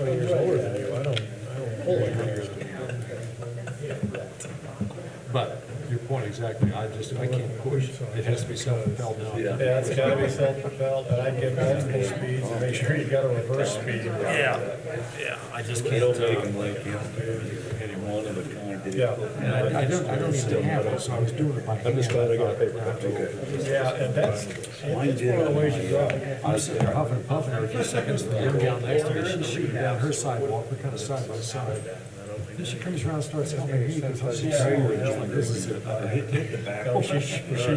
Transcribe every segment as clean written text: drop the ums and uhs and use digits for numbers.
20 years older than you. I don't pull like that. But your point exactly, I can't push, it has to be self-propelled now. Yeah, it's gotta be self-propelled, and I get multiple speeds, and make sure you got a reverse speed. Yeah, I just can't, One of a kind. Yeah. I don't even have it, so I was doing it by hand. I'm just glad I got a paper copy. Yeah, and that's one of the ways you drive. I was sitting there huffing and puffing every few seconds, the young gal next to me, she's shooting down her sidewalk, we're kind of side by side. Then she comes around and starts helping me, because she's angry, it's like, this is it. Hit the back. Was she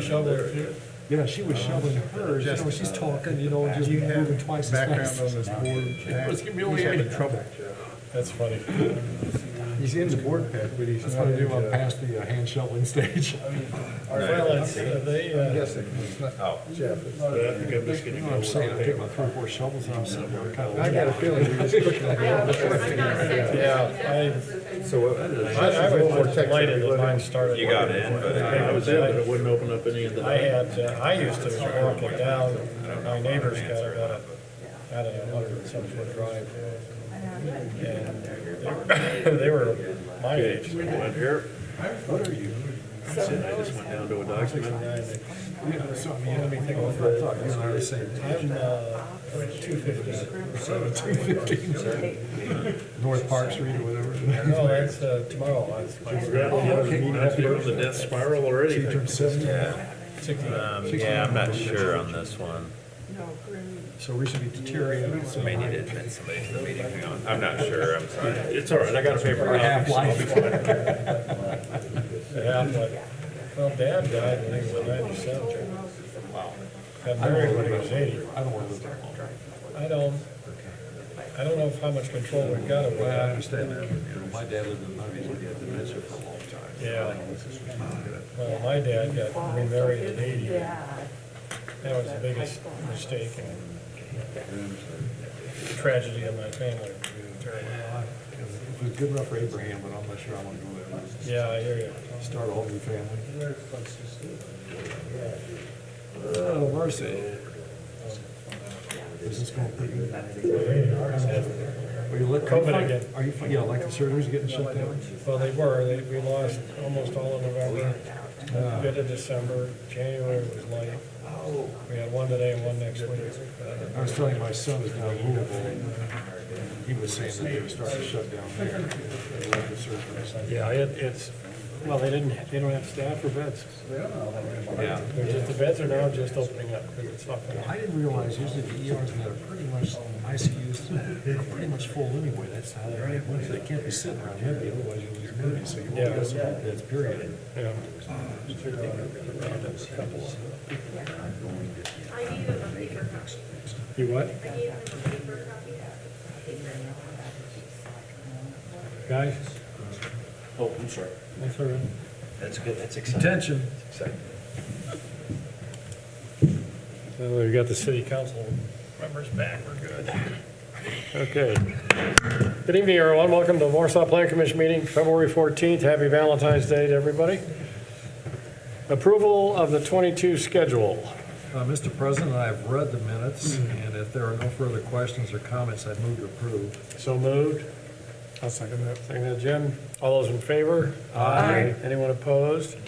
shoveling too? Yeah, she was shoveling hers, you know, she's talking, you know, just moving twice as fast. On this board. It was humiliating. Trouble. That's funny. He's in the board pit, but he's That's not what I do, in I'm the. past the hand shoveling stage. Well, it's, they, Guessing, it's not Jeff. You know what I'm saying, I take my 3 or 4 shovels and I'm sitting there kind of. I got a feeling you're just cooking on the yeah, So I was more delighted that mine started. You got in, but I was in, but it wouldn't open up any of the. I used to walk it down, my neighbor's got a 100-some foot drive. And they were my age. What are you? I just went down to a document. Yeah, so I mean, I thought you and I were the same. I'm 215. 215. North Park Street or whatever. No, that's tomorrow. That's my That's part of the death spiral already. You turned 70? Yeah, I'm not sure on this one. So recently deteriorated. So May need to admit somebody to the meeting. Hang on. I'm not sure. I'm sorry. It's all right, I got a paper. or half-life. Yeah, but, well, Dad died when he was 97. Wow. Got married when he was 80. I don't want to live that long. I don't know how much control we've got over Well, I that. understand that. You know, my dad lived in the 90s, but he had dementia for a long time. Yeah. Well, my dad got remarried at 80. That was the biggest mistake and tragedy in my family. It was good enough for Abraham, but I'm not sure I want to do it. Yeah, I hear you. Start a whole new family. Oh, mercy. Is this going pretty good? Are you COVID again. Are you, yeah, like the surgeries getting shut down? Well, we lost almost all of November, a bit of December, January was light. We had one today and one next week. I was telling my son is now in Louisville. He was saying that they were starting to shut down there. They left the surgeries. Yeah, it's, well, they don't have staff or beds. Yeah. The beds are now just opening up because it's not. I didn't realize usually the ERs that are pretty much ICUs are pretty much full anyway. That's how they make money. They can't be sitting around empty, otherwise you lose money. So you Yeah. won't get some beds, period. Yeah. You what? Guys? Oh, I'm sorry. That's all right. That's good, that's exciting. Attention. Exciting. Well, we've got the city council members back, we're good. Okay. Good evening, everyone. Welcome to the Warsaw Plan Commission meeting, February 14th. Happy Valentine's Day to everybody. Approval of the 22 schedule. Mr. President, I have read the minutes, and if there are no further questions or comments, I'd move to approve. So moved. I'll second that. Second, Jim. All those in favor? Aye. Anyone opposed? I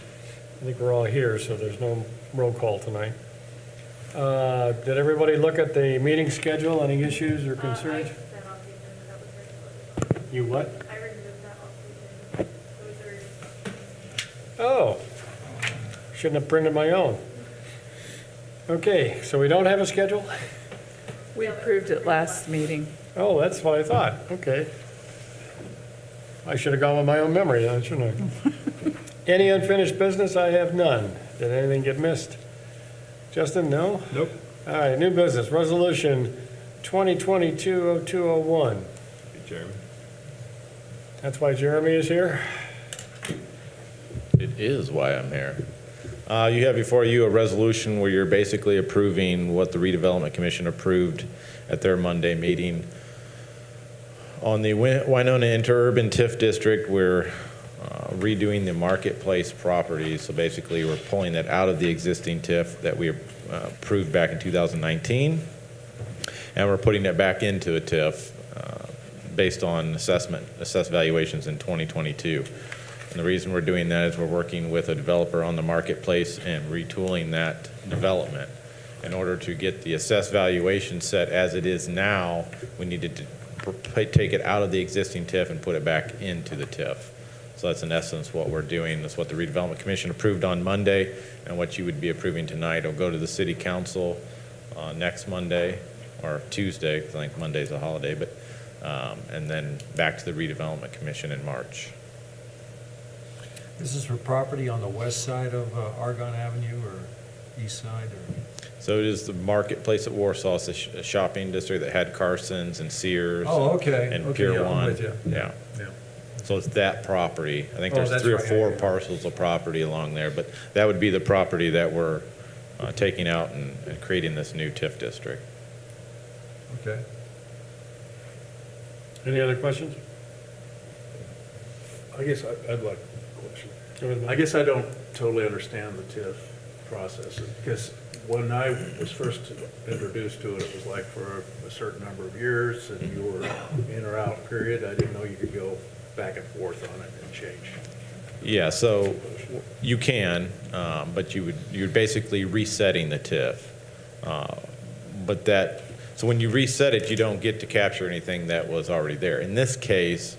think we're all here, so there's no roll call tonight. Did everybody look at the meeting schedule? Any issues or concerns? You what? I removed that off the agenda. It was Oh, shouldn't have printed my own. Okay, so we don't have a schedule? We approved it last meeting. Oh, that's what I thought. Okay. I should have gone with my own memory then, shouldn't I? Any unfinished business? I have none. Did anything get missed? Justin, no? Nope. All right, new business, resolution 2022-0201. Jeremy. That's why Jeremy is here? It is why I'm here. You have before you a resolution where you're basically approving what the redevelopment commission approved at their Monday meeting. On the Winona Interurban TIF district, we're redoing the marketplace properties. So basically we're pulling that out of the existing TIF that we approved back in 2019. And we're putting it back into a TIF. based on assessed valuations in 2022. And the reason we're doing that is we're working with a developer on the marketplace and retooling that development. In order to get the assessed valuation set as it is now, we needed to take it out of the existing TIF and put it back into the TIF. So that's in essence what we're doing. That's what the redevelopment commission approved on Monday, and what you would be approving tonight will go to the city council next Monday or Tuesday, because I think Monday's a holiday, but and then back to the redevelopment commission in March. This is for property on the west side of Argonne Avenue or east side or? So it is the marketplace at Warsaw. It's a shopping district that had Carson's and Sears. Oh, okay. And Okay, Pier yeah, I'm 1. with you. Yeah. Yeah. So it's that property. I think Oh, there's that's 3 or right, 4 yeah. parcels of property along there, but that would be the property that we're taking out and creating this new TIF district. Okay. Any other questions? I guess I'd like a question. Go ahead, Mike. I guess I don't totally understand the TIF process, because when I was first introduced to it, it was like for a certain number of years, and you were in or out period. I didn't know you could go back and forth on it and change. Yeah, so you can, but you're basically resetting the TIF. So when you reset it, you don't get to capture anything that was already there. In this case,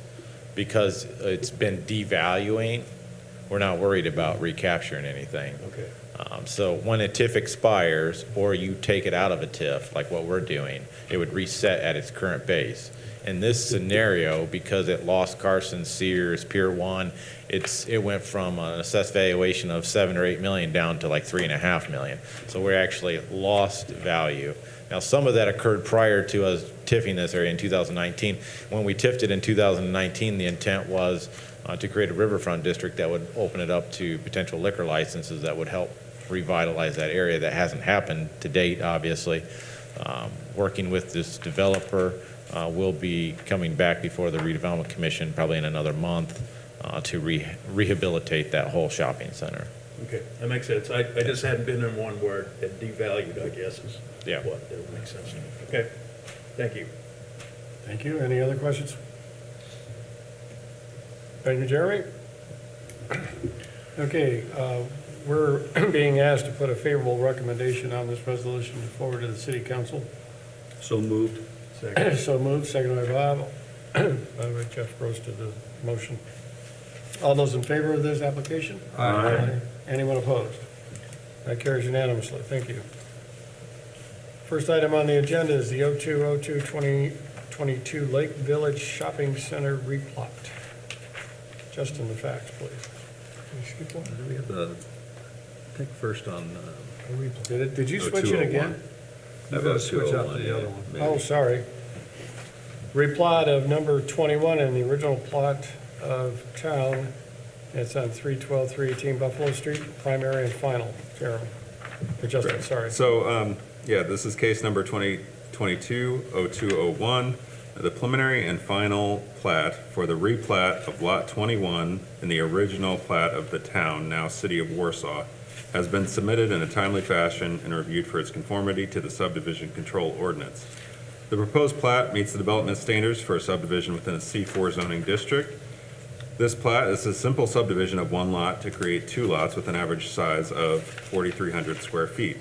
because it's been devaluing, we're not worried about recapturing anything. Okay. So when a TIF expires, or you take it out of a TIF, like what we're doing, it would reset at its current base. In this scenario, because it lost Carson, Sears, Pier 1, it went from an assessed valuation of 7 or 8 million down to like 3.5 million. So we actually lost value. Now, some of that occurred prior to us TIFing this area in 2019. When we TIFed it in 2019, the intent was to create a riverfront district that would open it up to potential liquor licenses that would help revitalize that area. That hasn't happened to date, obviously. Working with this developer, we'll be coming back before the redevelopment commission probably in another month to rehabilitate that whole shopping center. Okay, that makes sense. I just hadn't been in one where it devalued, I guess, is Yeah. what, that makes sense to me. Okay, thank you. Thank you. Any other questions? Thank you, Jeremy. Okay, we're being asked to put a favorable recommendation on this resolution forward to the city council. So moved. Second. So moved, second by Bob. By the way, Jeff roasted the motion. All those in favor of this application? Aye. Anyone opposed? That carries unanimously. Thank you. First item on the agenda is the 02/02/2022 Lake Village Shopping Center replot. Justin, the facts, please. Can you skip one? We have the, I think first on, Did you switch it again? You gotta switch out to the other one. Oh, sorry. Replat of number 21 in the original plot of town. It's on 312/318 Buffalo Street, primary and final. Jeremy, or Justin, sorry. So, yeah, this is case number 2022-0201, the preliminary and final plat for the replat of Lot 21 in the original plat of the town, now City of Warsaw, has been submitted in a timely fashion and reviewed for its conformity to the subdivision control ordinance. The proposed plat meets the development standards for a subdivision within a C4 zoning district. This plat is a simple subdivision of one lot to create 2 lots with an average size of 4,300 square feet.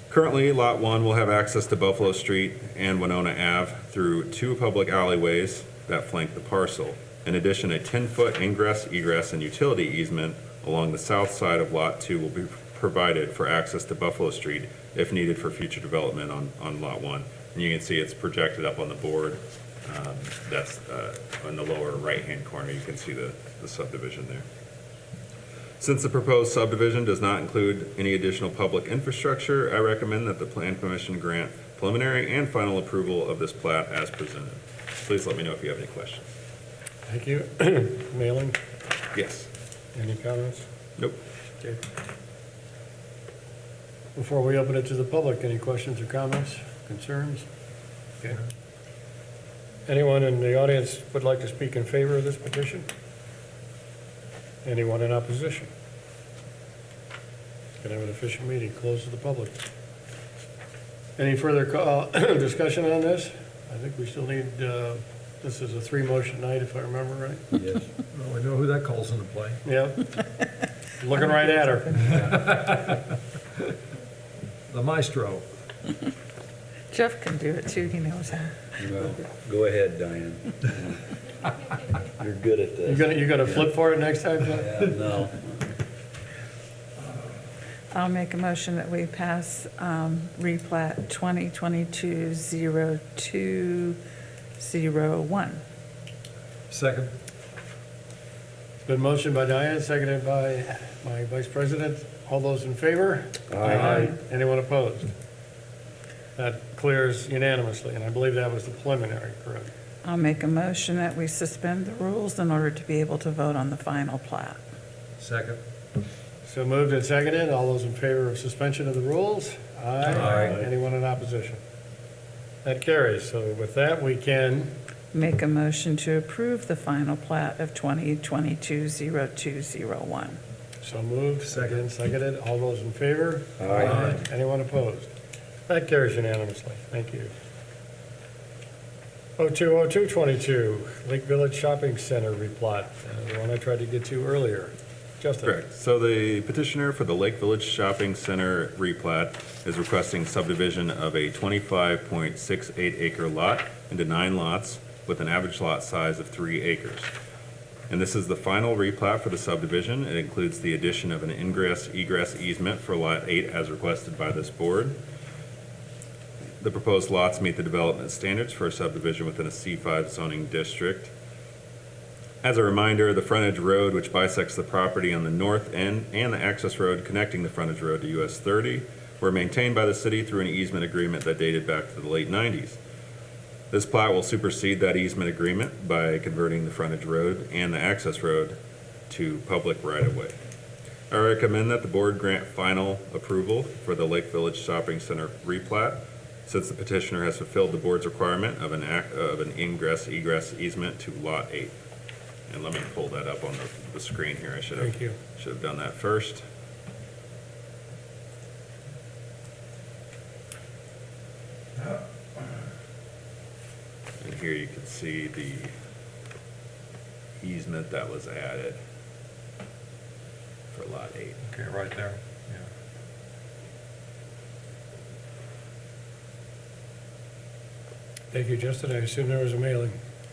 Currently, Lot 1 will have access to Buffalo Street and Winona Ave through 2 public alleyways that flank the parcel. In addition, a 10-foot ingress, egress, and utility easement along the south side of Lot 2 will be provided for access to Buffalo Street if needed for future development on Lot 1. And you can see it's projected up on the board. That's in the lower right-hand corner. You can see the subdivision there. Since the proposed subdivision does not include any additional public infrastructure, I recommend that the Plan Commission grant preliminary and final approval of this plat as presented. Please let me know if you have any questions. Thank you. Malin, Yes. any comments? Nope. Okay. Before we open it to the public, any questions or comments, concerns? Okay. Anyone in the audience would like to speak in favor of this petition? Anyone in opposition? Can I have an official meeting, closed to the public? Any further discussion on this? I think we still need This is a three-motion night, if I remember right. Yes. Well, we know who that calls into play. Yep. Looking right at her. The maestro. Jeff can do it too, he knows how. Well, go ahead, Diane. You're good at You this. gonna flip for it next time, Jeff? Yeah, no. I'll make a motion that we pass replat 2022-0201. Second. It's been motioned by Diane, seconded by my vice president. All those in favor? Aye. Anyone opposed? That clears unanimously, and I believe that was the preliminary, correct? I'll make a motion that we suspend the rules in order to be able to vote on the final plat. Second. So moved and seconded. All those in favor of suspension of the rules? Aye. Anyone in opposition? That carries. So with that, we can, Make a motion to approve the final plat of 2022-0201. so moved, seconded, seconded. All those in favor? Aye. Anyone opposed? That carries unanimously. Thank you. 020222, Lake Village Shopping Center replat, the one I tried to get to earlier. Justin? Correct. So the petitioner for the Lake Village Shopping Center replat is requesting subdivision of a 25.68 acre lot into 9 lots with an average lot size of 3 acres. And this is the final replat for the subdivision. It includes the addition of an ingress-egress easement for Lot 8 as requested by this board. The proposed lots meet the development standards for a subdivision within a C5 zoning district. As a reminder, the frontage road which bisects the property on the north end and the access road connecting the frontage road to US 30 were maintained by the city through an easement agreement that dated back to the late 90s. This plat will supersede that easement agreement by converting the frontage road and the access road to public right-of-way. I recommend that the board grant final approval for the Lake Village Shopping Center replat, since the petitioner has fulfilled the board's requirement of an ingress-egress easement to Lot 8. And let me pull that up on the screen here. I should Thank you. have done that first. And here you can see the easement that was added for Lot 8. Okay, right there. Yeah. Thank you, Justin. I assume there was a mailing.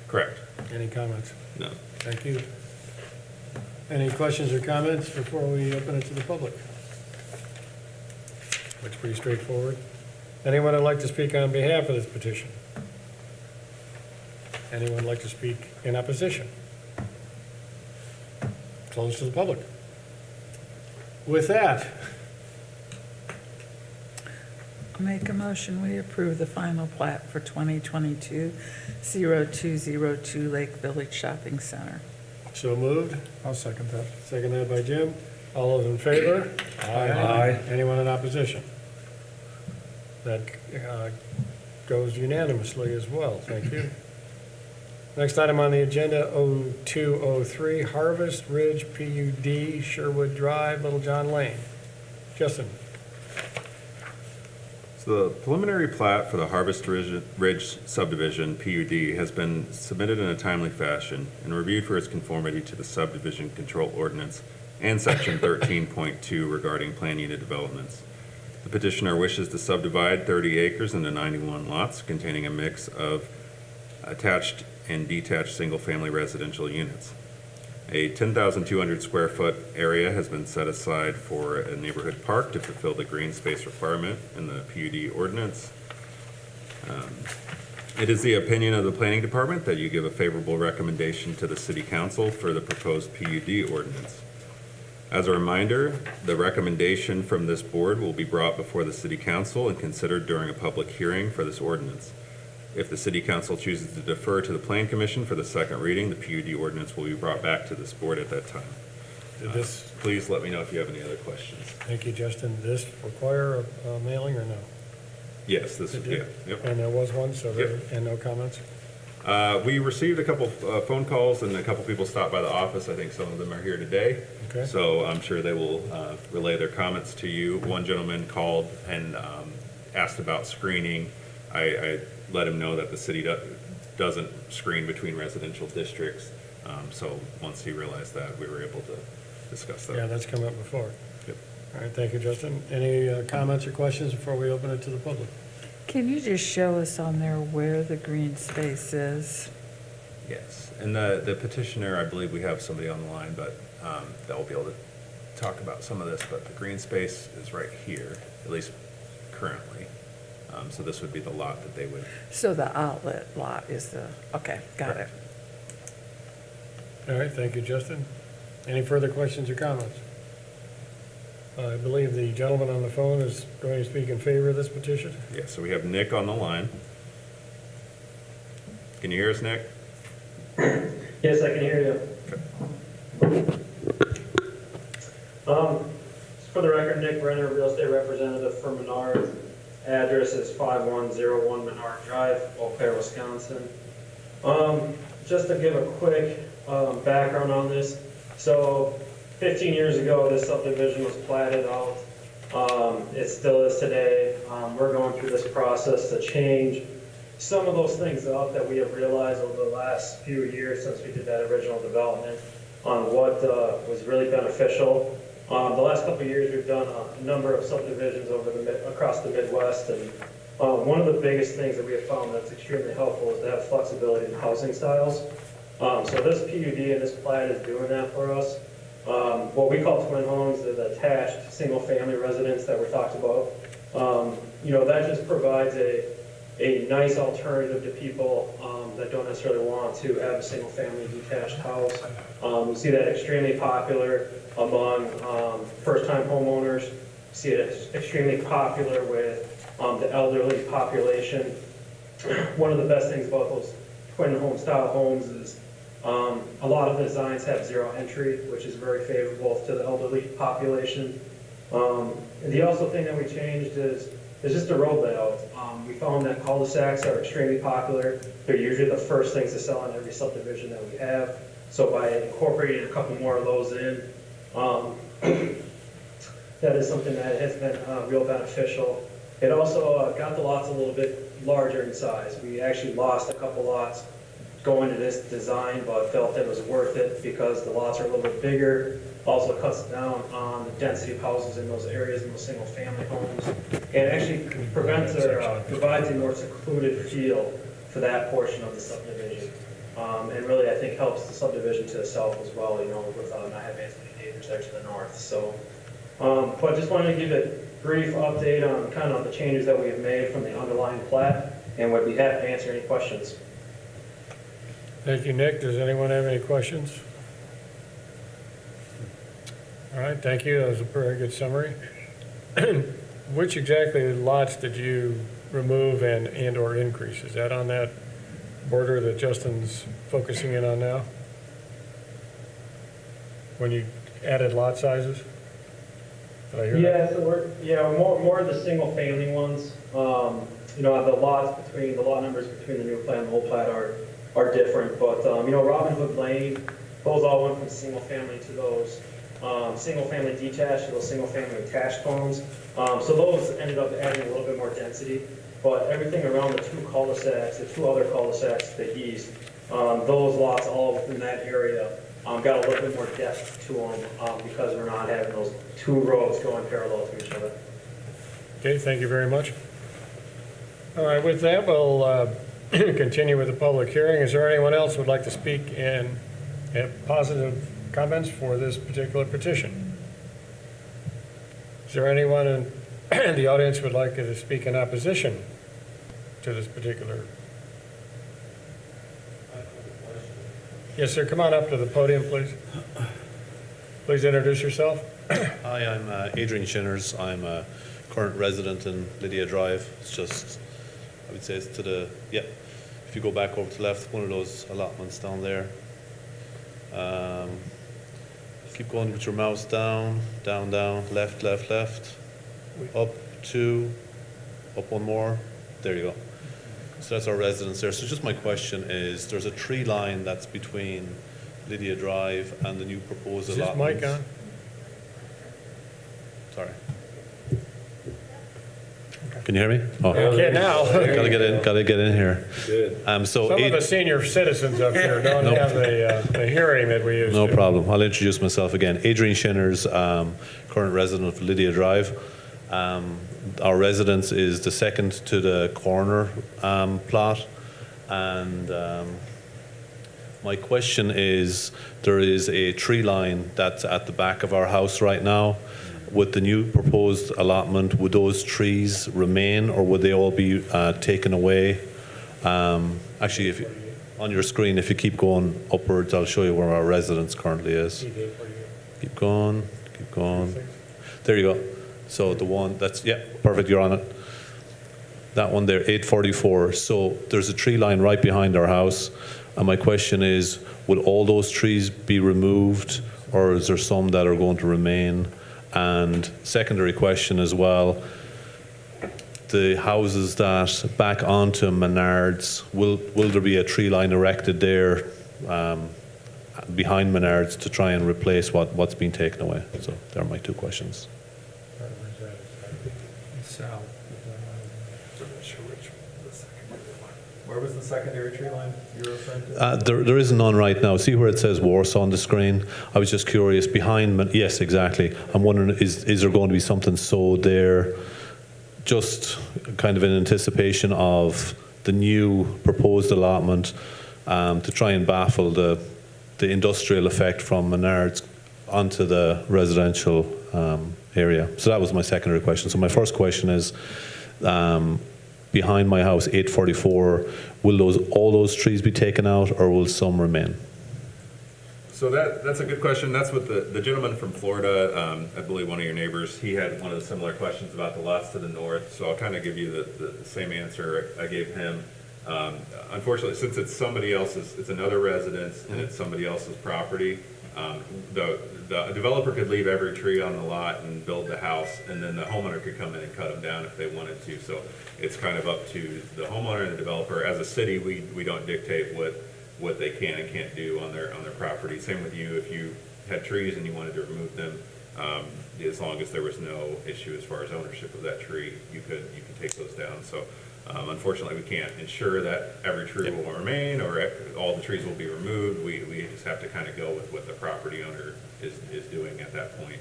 Correct. Any comments? No. Thank you. Any questions or comments before we open it to the public? Looks pretty straightforward. Anyone would like to speak on behalf of this petition? Anyone like to speak in opposition? Closed to the public. With that, I'll make a motion, we approve the final plat for 2022-0202 Lake Village Shopping Center. so moved. I'll second that. Seconded by Jim. All those in favor? Aye. Anyone in opposition? That goes unanimously as well. Thank you. Next item on the agenda, 0203, Harvest Ridge PUD, Sherwood Drive, Little John Lane. Justin? So the preliminary plat for the Harvest Ridge subdivision, PUD, has been submitted in a timely fashion and reviewed for its conformity to the subdivision control ordinance and section 13.2 regarding plan unit developments. The petitioner wishes to subdivide 30 acres into 91 lots containing a mix of attached and detached single-family residential units. A 10,200 square foot area has been set aside for a neighborhood park to fulfill the green space requirement in the PUD ordinance. It is the opinion of the planning department that you give a favorable recommendation to the city council for the proposed PUD ordinance. As a reminder, the recommendation from this board will be brought before the city council and considered during a public hearing for this ordinance. If the city council chooses to defer to the plan commission for the second reading, the PUD ordinance will be brought back to this board at that time. Did this, Please let me know if you have any other questions. thank you, Justin. Did this require a mailing or no? Yes, this It is, yeah, did? yep. And there was one, so there, Yep. and no comments? We received a couple phone calls and a couple people stopped by the office. I think some of them are here today. Okay. So I'm sure they will relay their comments to you. One gentleman called and asked about screening. I let him know that the city doesn't screen between residential districts. So once he realized that, we were able to discuss that. Yeah, that's come up before. Yep. All right, thank you, Justin. Any comments or questions before we open it to the public? Can you just show us on there where the green space is? Yes, and the petitioner, I believe we have somebody on the line, but they'll be able to talk about some of this, but the green space is right here, at least currently. So this would be the lot that they would, So the outlet lot is the, okay, got it. All right, thank you, Justin. Any further questions or comments? I believe the gentleman on the phone is going to speak in favor of this petition. yeah, so we have Nick on the line. Can you hear us, Nick? Yes, I can hear you. For the record, Nick Renner, real estate representative for Menards. Address is 5101 Menard Drive, Eau Claire, Wisconsin. Just to give a quick background on this. So 15 years ago, this subdivision was platted out. It still is today. We're going through this process to change some of those things up that we have realized over the last few years since we did that original development on what was really beneficial. The last couple of years, we've done a number of subdivisions across the Midwest, and one of the biggest things that we have found that's extremely helpful is to have flexibility in housing styles. So this PUD and this plat is doing that for us. What we call twin homes, the attached single-family residence that we talked about. That just provides a nice alternative to people that don't necessarily want to have a single-family detached house. We see that extremely popular among first-time homeowners. We see it extremely popular with the elderly population. One of the best things about those twin home style homes is a lot of the designs have zero entry, which is very favorable to the elderly population. And the also thing that we changed is just the road layout. We found that cul-de-sacs are extremely popular. They're usually the first things to sell in every subdivision that we have. So by incorporating a couple more of those in, that is something that has been real beneficial. It also got the lots a little bit larger in size. We actually lost a couple lots going to this design, but felt it was worth it because the lots are a little bit bigger. Also cuts down on the density of houses in those areas, in those single-family homes. And actually provides a more secluded feel for that portion of the subdivision. And really, I think, helps the subdivision to the south as well, with not having as many neighbors there to the north. So, but just wanted to give a brief update on kind of the changes that we have made from the underlying plat, and would be happy to answer any questions. Thank you, Nick. Does anyone have any questions? All right, thank you. That was a very good summary. Which exactly lots did you remove and or increase? Is that on that border that Justin's focusing in on now? When you added lot sizes? Did I hear that? Yeah, so we're more of the single family ones. The lot numbers between the new plat and the old plat are different, but Robin Hood Lane, those all went from single family to those single family detached to those single family attached homes. So those ended up adding a little bit more density, but everything around the the two other cul-de-sacs to the east, those lots all within that area got a little bit more depth to them because we're not having those two roads going parallel to each other. Okay, thank you very much. All right, with that, we'll continue with the public hearing. Is there anyone else who would like to speak and have positive comments for this particular petition? Is there anyone in the audience who would like to speak in opposition to this particular? Yes, sir, come on up to the podium, please. Please introduce yourself. Hi, I'm Adrian Shinners. I'm a current resident in Lydia Drive. It's just, I would say it's if you go back over to the left, one of those allotments down there. Keep going with your mouse down, down, down, left, left, left, up two, up one more. There you go. So that's our residence there. So just my question is, there's a tree line that's between Lydia Drive and the new proposed Is this allotments. mic on? Sorry. Can you hear me? Oh, Okay, now, gotta get in here. Good. So some of the senior citizens up here don't have the hearing that we used to. no problem. I'll introduce myself again. Adrian Shinners, current resident of Lydia Drive. Our residence is the second to the corner plot, and my question is, there is a tree line that's at the back of our house right now. With the new proposed allotment, would those trees remain, or would they all be taken away? Actually, if you, on your screen, if you keep going upwards, I'll show you where our residence currently is. Keep going, keep going. There you go. So the one that's, yeah, perfect, you're on it. That one there, 844. So there's a tree line right behind our house. And my question is, will all those trees be removed, or is there some that are going to remain? And secondary question as well, the houses that back onto Menards, will there be a tree line erected there behind Menards to try and replace what's been taken away? So there are my two questions. Where was the secondary tree line you were referring to? There is none right now. See where it says Warsaw on the screen? I was just curious, behind, yes, exactly. I'm wondering, is there going to be something sowed there, just kind of in anticipation of the new proposed allotment, to try and baffle the industrial effect from Menards onto the residential area? So that was my secondary question. So my first question is, behind my house, 844, will all those trees be taken out, or will some remain? So that's a good question. That's what the gentleman from Florida, I believe one of your neighbors, he had one of the similar questions about the lots to the north. So I'll kind of give you the same answer I gave him. Unfortunately, since it's somebody else's, it's another residence and it's somebody else's property, the developer could leave every tree on the lot and build the house, and then the homeowner could come in and cut them down if they wanted to. So it's kind of up to the homeowner and the developer. As a city, we don't dictate what they can and can't do on their property. Same with you. If you had trees and you wanted to remove them, as long as there was no issue as far as ownership of that tree, you could take those down. So unfortunately, we can't ensure that every tree will remain or all the trees will be removed. We just have to kind of go with what the property owner is doing at that point.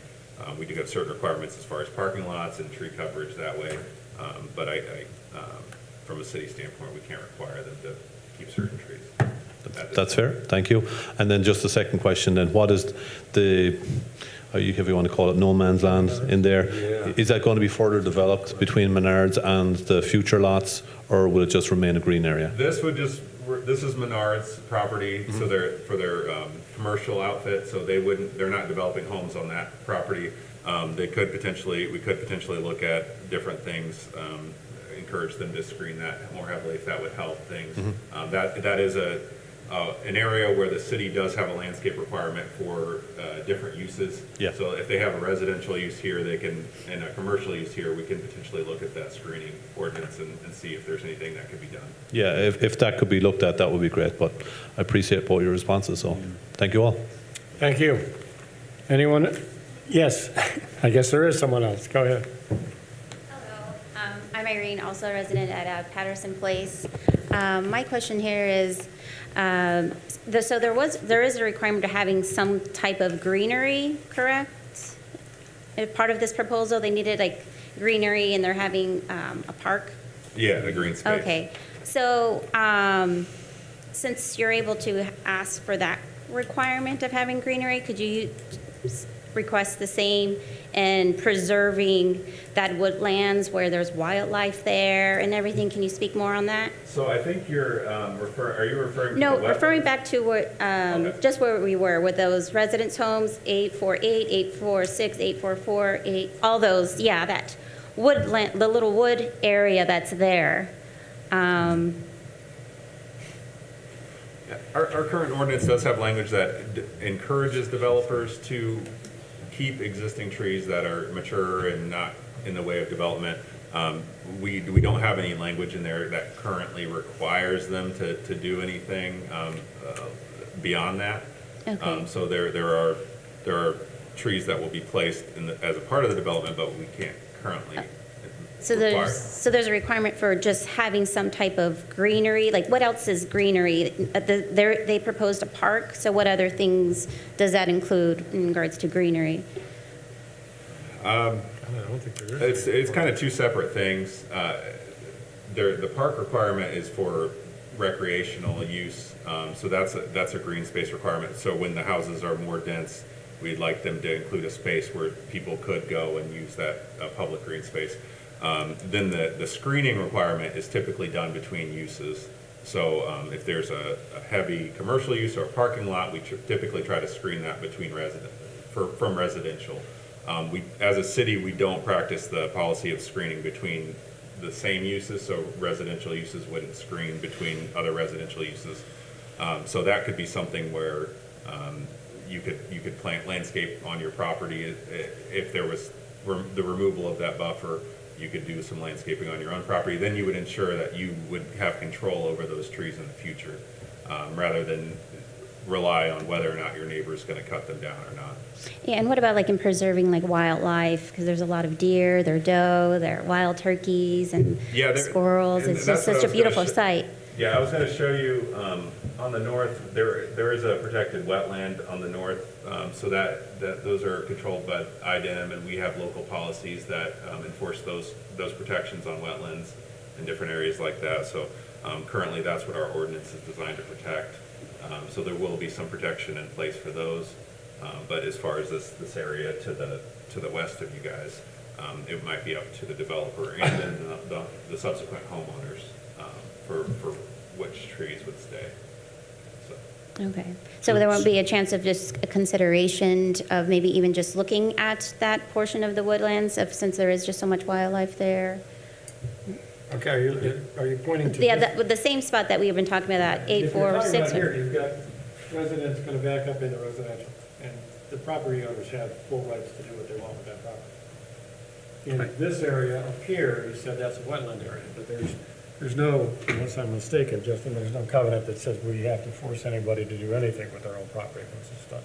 We do have certain requirements as far as parking lots and tree coverage that way, but from a city standpoint, we can't require them to keep certain trees. That's fair, thank you. And then just the second question then, what is the, if you want to call it no man's land in there? Yeah. Is that going to be further developed between Menards and the future lots, or will it just remain a green area? This is Menards property, so for their commercial outfit, so they're not developing homes on that property. We could potentially look at different things, encourage them to screen that more heavily if that would help things. That is an area where the city does have a landscape requirement for different uses. Yeah. So if they have a residential use here, and a commercial use here, we can potentially look at that screening ordinance and see if there's anything that could be done. Yeah, if that could be looked at, that would be great, but I appreciate both your responses, so thank you all. Thank you. Anyone? Yes, I guess there is someone else. Go ahead. Hello, I'm Irene, also a resident at Patterson Place. My question here is, so there is a requirement of having some type of greenery, correct? If part of this proposal, they needed like greenery and they're having a park? Yeah, a green space. Okay, so since you're able to ask for that requirement of having greenery, could you request the same in preserving that woodlands where there's wildlife there and everything? Can you speak more on that? So I think you're are you referring to No, the referring back to what, Okay. just where we were with those residence homes, 848, 846, 844, all those, yeah, that woodland, the little wood area that's there. Our current ordinance does have language that encourages developers to keep existing trees that are mature and not in the way of development. We don't have any language in there that currently requires them to do anything beyond that. Okay. So there are trees that will be placed as a part of the development, but we can't currently So Required. there's a requirement for just having some type of greenery, like what else is greenery? They proposed a park, so what other things does that include in regards to greenery? I don't think there is. It's kind of two separate things. The park requirement is for recreational use, so that's a green space requirement. So when the houses are more dense, we'd like them to include a space where people could go and use that public green space. Then the screening requirement is typically done between uses. So if there's a heavy commercial use or a parking lot, we typically try to screen that between from residential. As a city, we don't practice the policy of screening between the same uses, so residential uses wouldn't screen between other residential uses. So that could be something where you could plant landscape on your property. If there was the removal of that buffer, you could do some landscaping on your own property. Then you would ensure that you would have control over those trees in the future, rather than rely on whether or not your neighbor is going to cut them down or not. Yeah, and what about like in preserving like wildlife? Because there's a lot of deer, there are doe, there are wild turkeys and squirrels. and It's that's just what I such a was beautiful gonna sight. Yeah, I was going to show you on the north, there is a protected wetland on the north, so that those are controlled by IDEM, and we have local policies that enforce those protections on wetlands in different areas like that. So currently, that's what our ordinance is designed to protect. So there will be some protection in place for those. But as far as this area to the west of you guys, it might be up to the developer and then the subsequent homeowners for which trees would stay. So. Okay. So there won't be a chance of just a consideration of maybe even just looking at that portion of the woodlands since there is just so much wildlife there? Okay, are you pointing to? Yeah, this? the same spot that we've been talking about, that If you're talking 846. about here, you've got residents going to back up into residential, and the property owners have full rights to do what they want with that property. In this area up here, you said that's a wetland area, but there's no, unless I'm mistaken, Justin, there's no covenant that says we have to force anybody to do anything with their own property once it's done.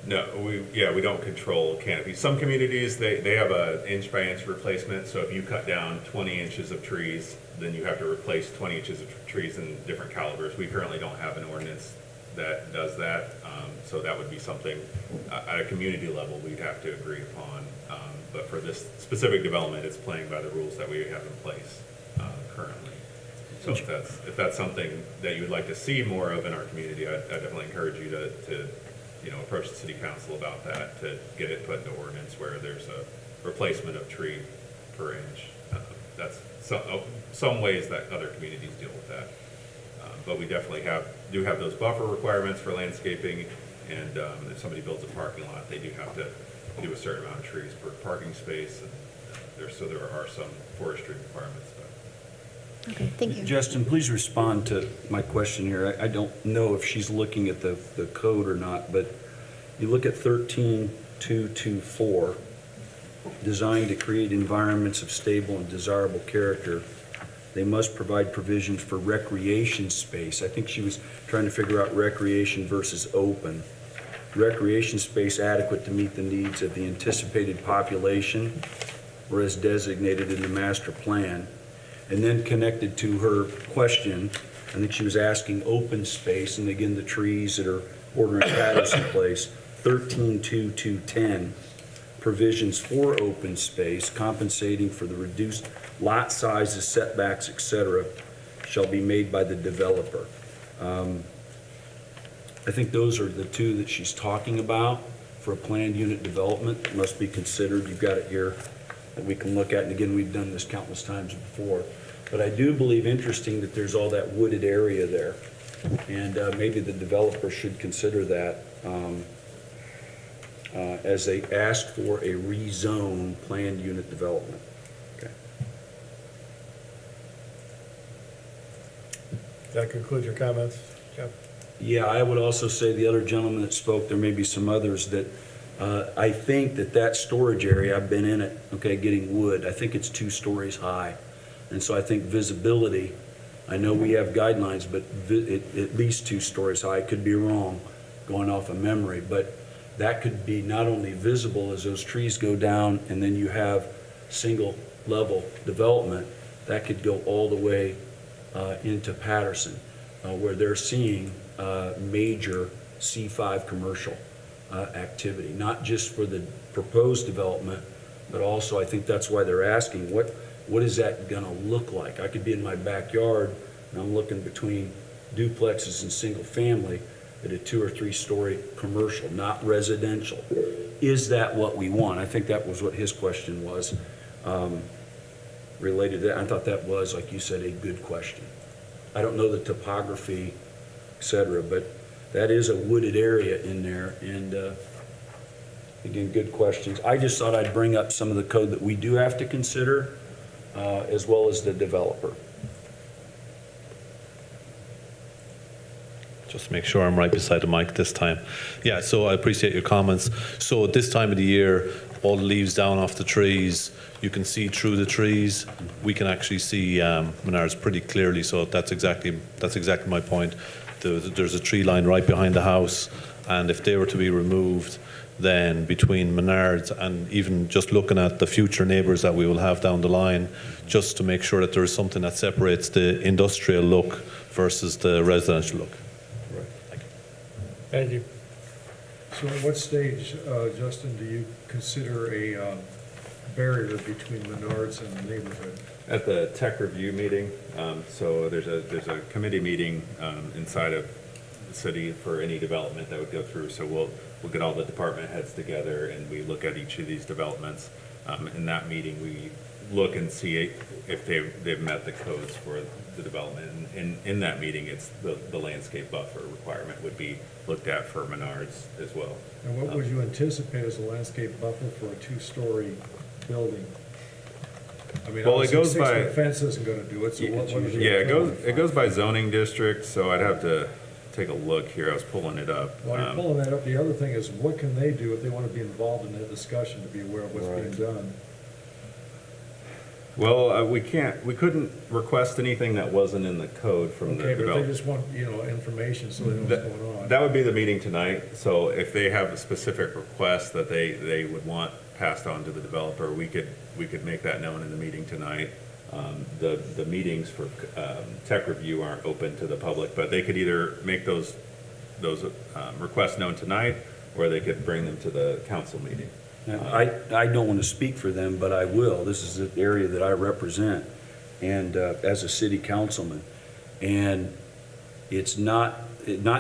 No, we don't control canopy. Some communities, they have an inch by inch replacement, so if you cut down 20 inches of trees, then you have to replace 20 inches of trees in different calibers. We currently don't have an ordinance that does that, so that would be something at a community level we'd have to agree upon. But for this specific development, it's playing by the rules that we have in place currently. So if that's something that you would like to see more of in our community, I definitely encourage you to approach the city council about that, to get it put into ordinance where there's a replacement of tree per inch. That's some ways that other communities deal with that. But we definitely do have those buffer requirements for landscaping, and if somebody builds a parking lot, they do have to do a certain amount of trees per parking space, and there are some forestry requirements. Okay, thank you. Justin, please respond to my question here. I don't know if she's looking at the code or not, but you look at 13224, designed to create environments of stable and desirable character. They must provide provisions for recreation space. I think she was trying to figure out recreation versus open. Recreation space adequate to meet the needs of the anticipated population or as designated in the master plan. And then connected to her question, I think she was asking open space, and again, the trees that are ordering Patterson Place, 132210, provisions for open space, compensating for the reduced lot sizes, setbacks, etc., shall be made by the developer. I think those are the two that she's talking about for a planned unit development. Must be considered. You've got it here that we can look at, and again, we've done this countless times before. But I do believe interesting that there's all that wooded area there, and maybe the developer should consider that as they ask for a rezone planned unit development. Okay. Does that conclude your comments, Jeff? Yeah, I would also say the other gentleman that spoke, there may be some others, that I think that storage area, I've been in it, okay, getting wood, I think it's 2 stories high. And so I think visibility, I know we have guidelines, but at least 2 stories high, could be wrong, going off of memory, but that could be not only visible as those trees go down, and then you have single-level development, that could go all the way into Patterson, where they're seeing major C5 commercial activity, not just for the proposed development, but also I think that's why they're asking, what is that gonna look like? I could be in my backyard and I'm looking between duplexes and single family at a 2 or 3 story commercial, not residential. Is that what we want? I think that was what his question was related to that. I thought that was, like you said, a good question. I don't know the topography, et cetera, but that is a wooded area in there, and again, good questions. I just thought I'd bring up some of the code that we do have to consider, as well as the developer. Just make sure I'm right beside the mic this time. Yeah, so I appreciate your comments. So at this time of the year, all the leaves down off the trees, you can see through the trees. We can actually see Menards pretty clearly, so that's exactly my point. There's a tree line right behind the house, and if they were to be removed, then between Menards and even just looking at the future neighbours that we will have down the line, just to make sure that there is something that separates the industrial look versus the residential look. Thank you. So at what stage, Justin, do you consider a barrier between Menards and the neighborhood? At the tech review meeting, so there's a committee meeting inside of the city for any development that would go through. So we'll get all the department heads together and we look at each of these developments. In that meeting, we look and see if they've met the codes for the development. And in that meeting, it's the landscape buffer requirement would be looked at for Menards as well. And what would you anticipate as a landscape buffer for a 2-story building? I mean, Well, it obviously, goes by- 6-foot fence isn't gonna do it, so what is Yeah, it goes by zoning district, so I'd have to take a look here. I was pulling it up. While you're pulling that up, the other thing is, what can they do if they wanna be involved in that discussion to be aware of what's being done? Well, we couldn't request anything that wasn't in the code from the Okay, but they developer. just want, information so they know what's going on. That would be the meeting tonight, so if they have a specific request that they would want passed on to the developer, we could make that known in the meeting tonight. The meetings for tech review aren't open to the public, but they could either make those requests known tonight, or they could bring them to the council meeting. Now, I don't want to speak for them, but I will. This is the area that I represent, and as a city councilman. And it's not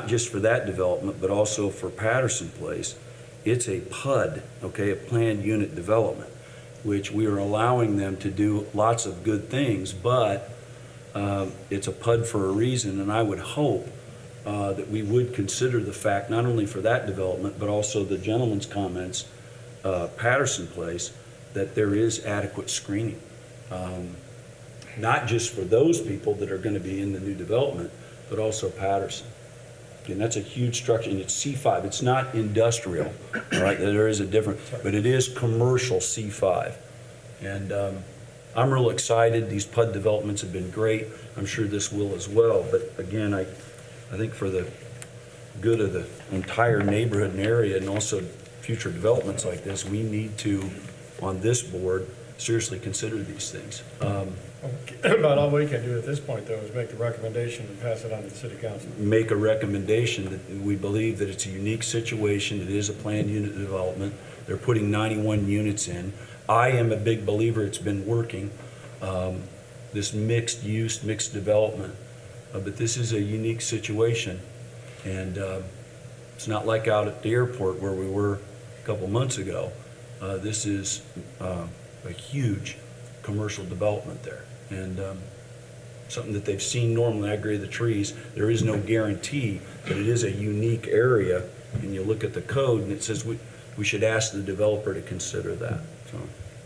just for that development, but also for Patterson Place. It's a PUD, okay, a planned unit development, which we are allowing them to do lots of good things, but it's a PUD for a reason, and I would hope that we would consider the fact, not only for that development, but also the gentleman's comments, Patterson Place, that there is adequate screening. Not just for those people that are going to be in the new development, but also Patterson. And that's a huge structure, and it's C5. It's not industrial, all right? There is a difference, but it is commercial C5. And I'm real excited. These PUD developments have been great. I'm sure this will as well. But again, I think for the good of the entire neighborhood and area, and also future developments like this, we need to, on this board, seriously consider these things. About all we can do at this point, though, is make the recommendation and pass it on to the city council. Make a recommendation that we believe that it's a unique situation. It is a planned unit development. They're putting 91 units in. I am a big believer it's been working, this mixed use, mixed development. But this is a unique situation. And it's not like out at the airport where we were a couple months ago. This is a huge commercial development there. And something that they've seen normally. I agree with the trees. There is no guarantee, but it is a unique area. And you look at the code and it says we should ask the developer to consider that. So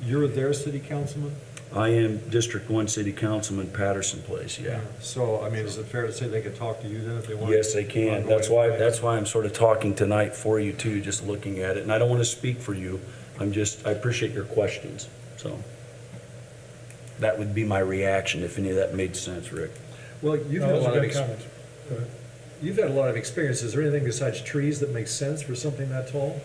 You're their city councilman? I am District 1 City Councilman, Patterson Place, yeah. So, I mean, is it fair to say they could talk to you then if they want? Yes, they can. That's why I'm sort of talking tonight for you too, just looking at it. And I don't want to speak for you. I appreciate your questions. So that would be my reaction if any of that made sense, Rick. Well, you've No, had a those are lot of good comments. Go ahead. You've had a lot of experience. Is there anything besides trees that makes sense for something that tall?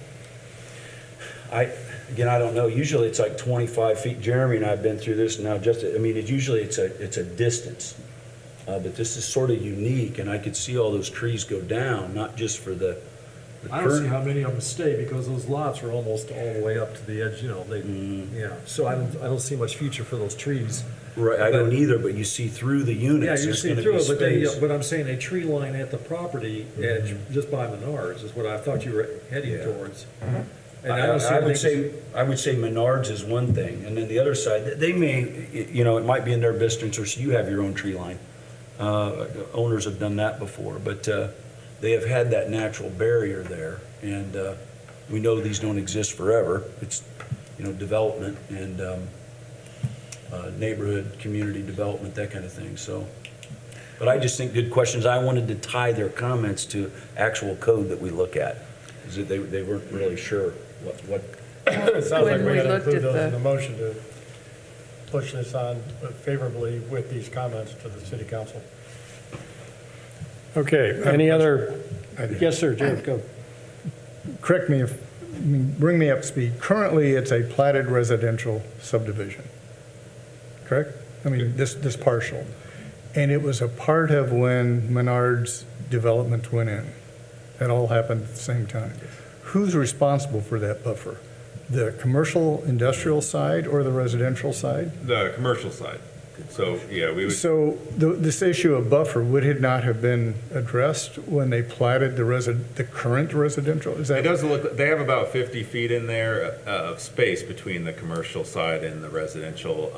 Again, I don't know, usually it's like 25 feet. Jeremy and I have been through this now, usually it's a distance. But this is sort of unique, and I could see all those trees go down, not just for the I don't see current. how many of them stay, because those lots are almost all the way up to the edge, yeah. So I don't see much future for those trees. Right, I don't either, but you see through the Yeah, units, you there's see gonna through be it, but then, space. but I'm saying a tree line at the property edge, just by Menards, is what I thought you were heading Yeah. towards. And I don't see I would anything- say Menards is one thing, and then the other side, they may, it might be in their best interest, you have your own tree line. Owners have done that before, but they have had that natural barrier there, and we know these don't exist forever. It's, development and neighborhood, community development, that kind of thing, so. But I just think good questions. I wanted to tie their comments to actual code that we look at, is that they weren't really sure what. It sounds like When we we gotta looked include at those in the- the motion to push this on favorably with these comments to the city council. Okay, any other, yes, sir, Jim, go. Correct me if, bring me up to speed. Currently, it's a platted residential subdivision, correct? This partial. And it was a part of when Menards development went in. That all happened at the same time. Who's responsible for that buffer? The commercial industrial side or the residential side? The commercial side. So, yeah, we would, So this issue of buffer, would it not have been addressed when they platted the current residential? Is it that? doesn't look, they have about 50 feet in there of space between the commercial side and the residential.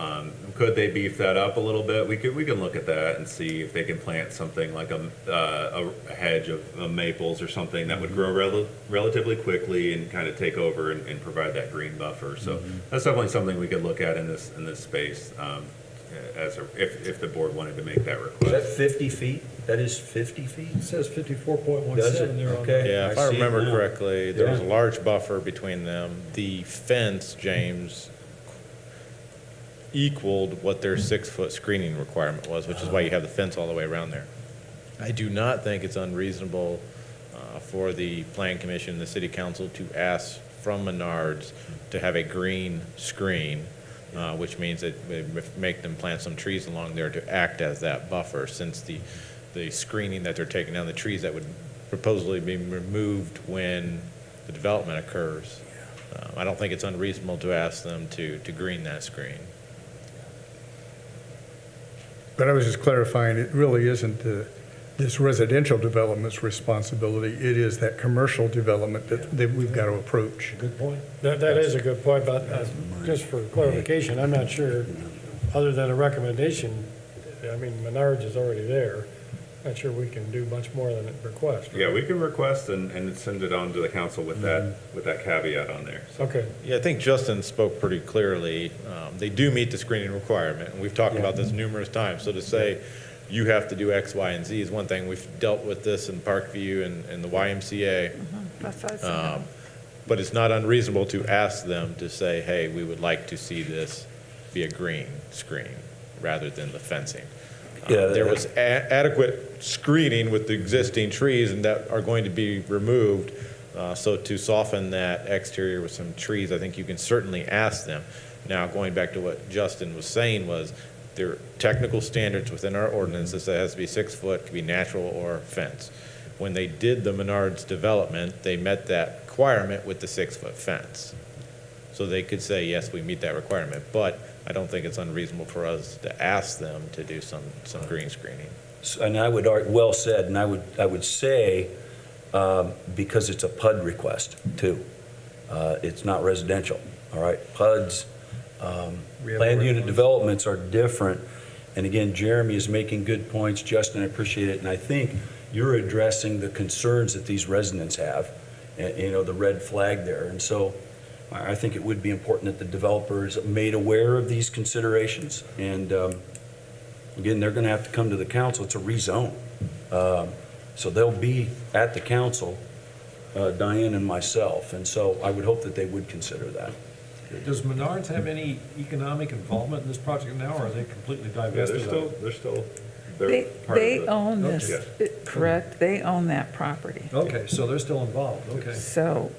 Could they beef that up a little bit? We can look at that and see if they can plant something like a hedge of maples or something that would grow relatively quickly and kind of take over and provide that green buffer. So that's definitely something we could look at in this space. If the board wanted to make that Is request. that 50 feet? That is 50 feet? It says 54.17 Does it? there on. Okay. Yeah, if I I see it remember now. correctly, there was a Yeah. large buffer between them. The fence, James, equaled what their 6-foot screening requirement was, which is why you have the fence all the way around there. I do not think it's unreasonable for the Plan Commission and the City Council to ask from Menards to have a green screen, which means that we make them plant some trees along there to act as that buffer, since the screening that they're taking down, the trees that would supposedly be removed when the development occurs. I don't think it's unreasonable to ask them to green that screen. But I was just clarifying, it really isn't this residential development's responsibility. It is that commercial development that we've got to approach. Good point. That is a good point, but just for clarification, I'm not sure, other than a recommendation, Menards is already there. Not sure we can do much more than a request. right? Yeah, we can request and send it on to the council with that caveat on there. So, Okay, Yeah, I think Justin spoke pretty clearly. They do meet the screening requirement, and we've talked about this numerous times. So to say you have to do X, Y, and Z is one thing. We've dealt with this in Parkview and the YMCA. That's what I said. But it's not unreasonable to ask them to say, hey, we would like to see this be a green screen rather than the fencing. Yeah, There was adequate screening with the existing trees and that are going to be removed. So to soften that exterior with some trees, I think you can certainly ask them. Now, going back to what Justin was saying was, there are technical standards within our ordinances that has to be 6 foot, could be natural or fence. When they did the Menards development, they met that requirement with the 6-foot fence. So they could say, yes, we meet that requirement, but I don't think it's unreasonable for us to ask them to do some green screening. And I would, well said, and I would say, because it's a PUD request too. It's not residential, all right? PUDs, planned unit developments are different. And again, Jeremy is making good points. Justin, I appreciate it. And I think you're addressing the concerns that these residents have, and, the red flag there. And so I think it would be important that the developer is made aware of these considerations. And again, they're going to have to come to the council. It's a rezone. So they'll be at the council, Diane and myself. And so I would hope that they would consider that. Does Menards have any economic involvement in this project now, or are they completely divested of it? They part of they it. own this, Yeah. correct? They own that property. Okay, so they're still involved, okay. So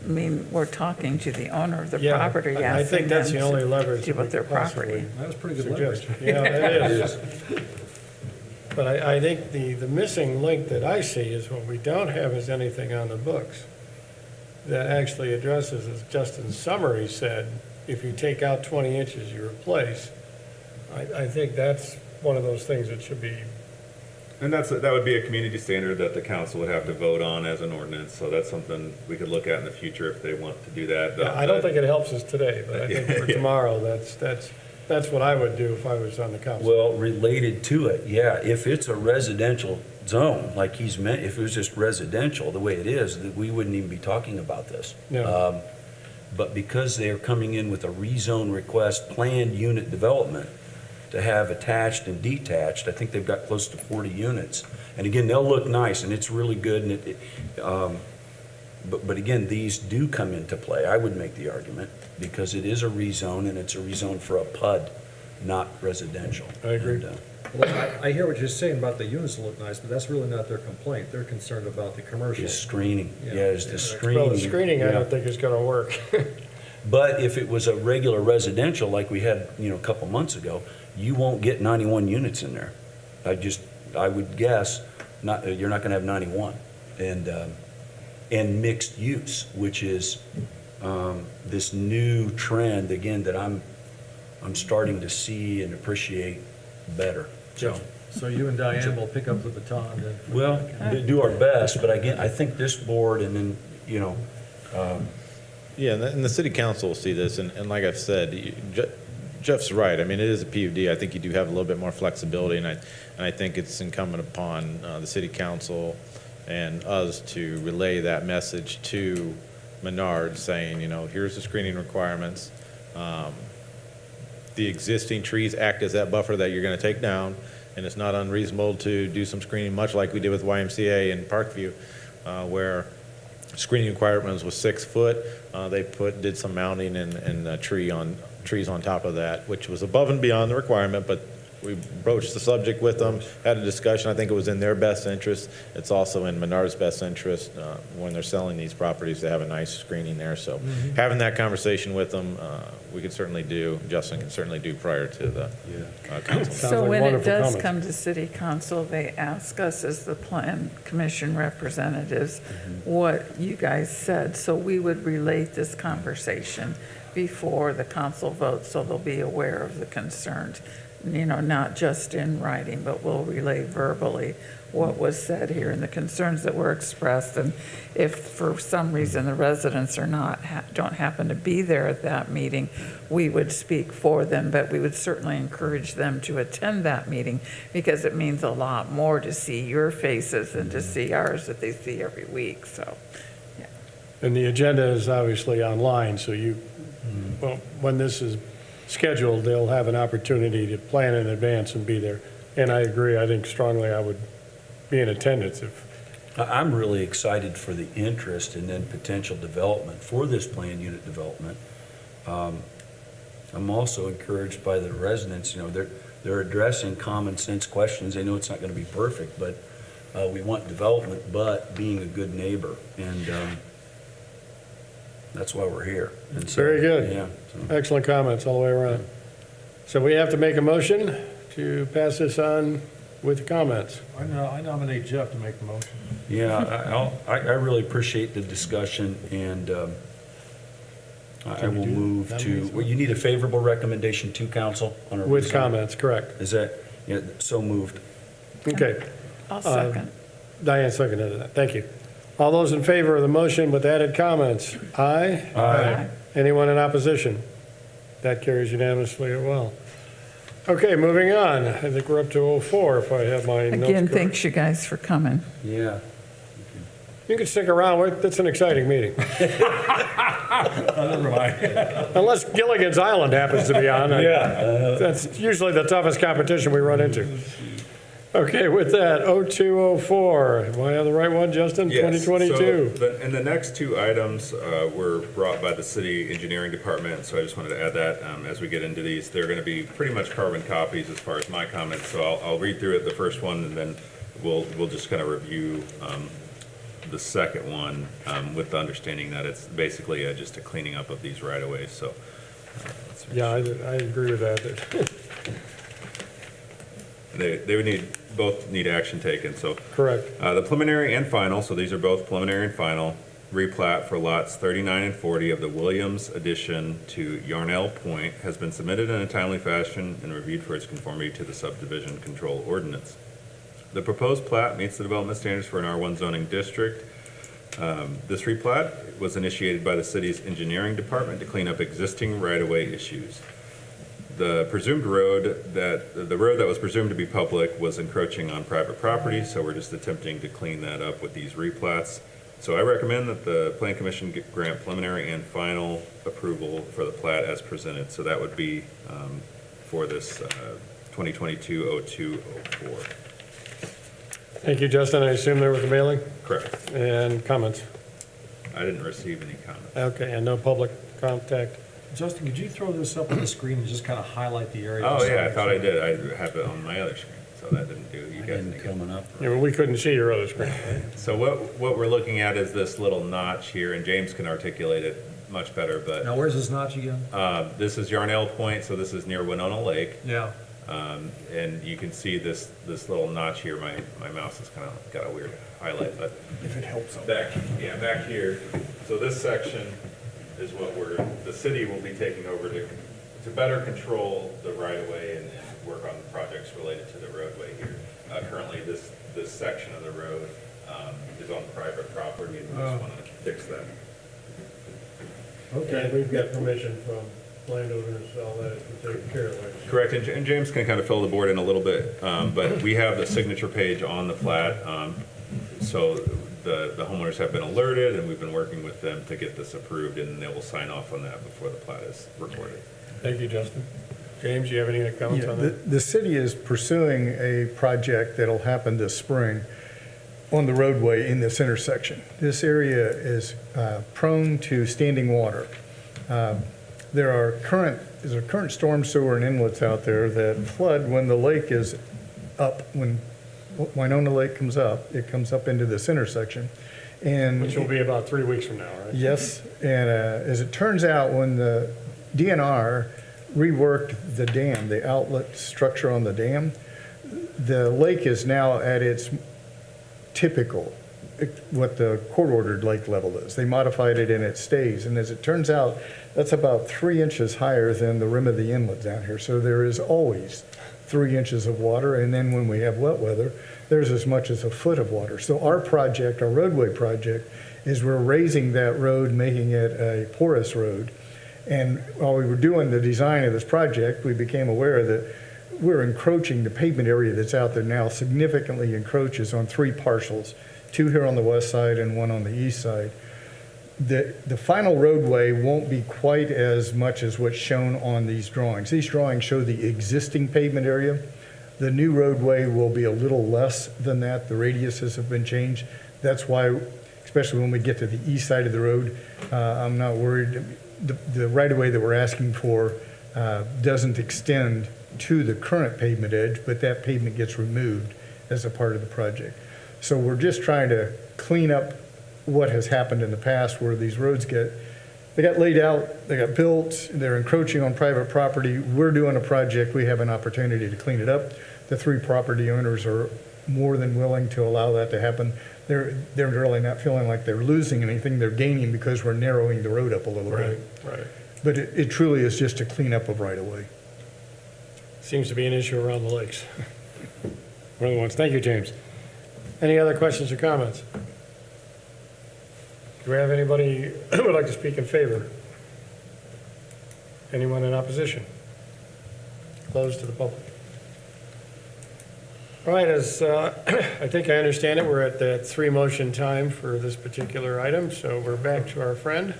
I mean, we're talking to the owner of the Yeah, property, I asking think that's them the only to leverage give we up their could possibly property. That was pretty good leverage. suggest. Yeah, it is. But I think the missing link that I see is what we don't have is anything on the books that actually addresses, as Justin Summary said, if you take out 20 inches, you replace. I think that's one of those things that should be, And that would be a community standard that the council would have to vote on as an ordinance, so that's something we could look at in the future if they want to do that. I don't think it helps us today, but I think for Yeah. tomorrow, that's what I would do if I was on the council. Well, related to it, yeah, if it's a residential zone, like he's meant, if it was just residential, the way it is, that we wouldn't even be talking about this. No. But because they are coming in with a rezone request, planned unit development, to have attached and detached, I think they've got close to 40 units. And again, they'll look nice, and it's really good, and but again, these do come into play, I would make the argument, because it is a rezone, and it's a rezone for a PUD, not residential. I agree. And, Well, I hear what you're saying about the units look nice, but that's really not their complaint. They're concerned about the commercial. Is screening, Yeah. yeah, is the screening. Well, the screening, I yeah. don't think is gonna work. But if it was a regular residential, like we had, a couple months ago, you won't get 91 units in there. I would guess, you're not gonna have 91. And mixed use, which is, this new trend, again, that I'm starting to see and appreciate better, so. So you and Diane will pick up the baton then? Well, do our best, but again, I think this board and then, Yeah, and the city council will see this, and like I've said, Jeff's right. I mean, it is a PUD. I think you do have a little bit more flexibility, and I think it's incumbent upon the city council and us to relay that message to Menards, saying, here's the screening requirements. The existing trees act as that buffer that you're going to take down, and it's not unreasonable to do some screening, much like we did with YMCA in Parkview, where screening requirements was 6 foot. They did some mounting and trees on top of that, which was above and beyond the requirement, but we broached the subject with them, had a discussion. I think it was in their best interest. It's also in Menards' best interest when they're selling these properties to have a nice screening there. So having that conversation with them, we could certainly do, Justin can certainly do prior to the council. So like when it wonderful does comments. come to city council, they ask us as the plan commission representatives what you guys said. So we would relate this conversation before the council votes, so they'll be aware of the concerns. Not just in writing, but we'll relay verbally what was said here and the concerns that were expressed. And if for some reason the residents don't happen to be there at that meeting, we would speak for them, but we would certainly encourage them to attend that meeting because it means a lot more to see your faces than to see ours that they see every week, so. And the agenda is obviously online, so well, when this is scheduled, they'll have an opportunity to plan in advance and be there. And I agree, I think strongly I would be in attendance if, I'm really excited for the interest and then potential development for this planned unit development. I'm also encouraged by the residents, they're addressing common sense questions. They know it's not going to be perfect, but we want development, but being a good neighbor. And that's why we're here. And so, Very good. Yeah. so- excellent comments all the way around. So we have to make a motion to pass this on with comments. I nominate Jeff to make the motion. Yeah, I really appreciate the discussion, and I will move to, well, you need a favorable recommendation to council on a With rezone? comments, correct. Is that, yeah, so moved. Okay, I'll second. Diane seconded that, thank you. All those in favor of the motion with added comments? Aye? Aye. Anyone in opposition? That carries unanimously as well. Okay, moving on. I think we're up to 04 if I have my notes Again, correct. thanks you guys for coming. Yeah. You can stick around, it's an exciting meeting. Never mind. Unless Gilligan's Island happens to be on. That's usually the toughest competition we run into. Okay, with that, 0204, am I on the right one, Justin? Yes. 2022. So and the next two items were brought by the city engineering department, so I just wanted to add that as we get into these. They're going to be pretty much carbon copies as far as my comments, so I'll read through it, the first one, and then we'll just kind of review the second one, with the understanding that it's basically just a cleaning up of these right-of-ways, so. let's make Yeah, I sure. agree with that. They would both need action taken, so. Correct. The preliminary and final, so these are both preliminary and final, replat for lots 39 and 40 of the Williams addition to Yarnell Point has been submitted in a timely fashion and reviewed for its conformity to the subdivision control ordinance. The proposed plat meets the development standards for an R1 zoning district. This replat was initiated by the city's engineering department to clean up existing right-of-way issues. The road that was presumed to be public was encroaching on private property, so we're just attempting to clean that up with these replats. So I recommend that the Plan Commission grant preliminary and final approval for the plat as presented. So that would be for this 2022-02-04. Thank you, Justin. I assume there was a mailing Correct. and comments. I didn't receive any comments. Okay, and no public contact. Justin, could you throw this up on the screen and just kind of highlight the area? Oh, yeah, I thought I did. I have it on my other screen, so that didn't do it. You guys And didn't get it. coming up. Yeah, well, we couldn't see your other screen. So what we're looking at is this little notch here, and James can articulate it much better, but Now, where's this notch again? this is Yarnell Point, so this is near Winona Lake. Yeah. And you can see this little notch here. My mouse has kind of got a weird highlight, but If it helps. back here. So this section is what the city will be taking over to better control the right-of-way and work on the projects related to the roadway here. Currently, this section of the road is on private property, and we just want to fix that. Okay, we've got permission from landowners, all that, to take care of it. Correct, and James can kind of fill the board in a little bit, but we have the signature page on the plat, so the homeowners have been alerted, and we've been working with them to get this approved, and they will sign off on that before the plat is recorded. Thank you, Justin. James, you have any comments Yeah, on that? the city is pursuing a project that'll happen this spring on the roadway in this intersection. This area is prone to standing water. There's a current storm sewer and inlets out there that flood when the lake is up. When Winona Lake comes up, it comes up into this intersection. And Which will be about 3 weeks from now, right? yes, and as it turns out, when the DNR reworked the dam, the outlet structure on the dam, the lake is now at its typical, what the court-ordered lake level is. They modified it and it stays. And as it turns out, that's about 3 inches higher than the rim of the inlet down here. So there is always 3 inches of water. And then when we have wet weather, there's as much as a foot of water. So our project, our roadway project, is we're raising that road, making it a porous road. And while we were doing the design of this project, we became aware that we're encroaching, the pavement area that's out there now significantly encroaches on 3 parcels, 2 here on the west side and 1 on the east side. The final roadway won't be quite as much as what's shown on these drawings. These drawings show the existing pavement area. The new roadway will be a little less than that. The radiuses have been changed. That's why, especially when we get to the east side of the road, I'm not worried. The right-of-way that we're asking for doesn't extend to the current pavement edge, but that pavement gets removed as a part of the project. So we're just trying to clean up what has happened in the past where these roads they got laid out, they got built, they're encroaching on private property. We're doing a project, we have an opportunity to clean it up. The 3 property owners are more than willing to allow that to happen. They're really not feeling like they're losing anything, they're gaining because we're narrowing the road up a little Right, bit. right. But it truly is just a cleanup of right-of-way. Seems to be an issue around the lakes. One of the ones. Thank you, James. Any other questions or comments? Do we have anybody who would like to speak in favor? Anyone in opposition? Closed to the public. All right, as I think I understand it, we're at the 3-motion time for this particular item, so we're back to our friend.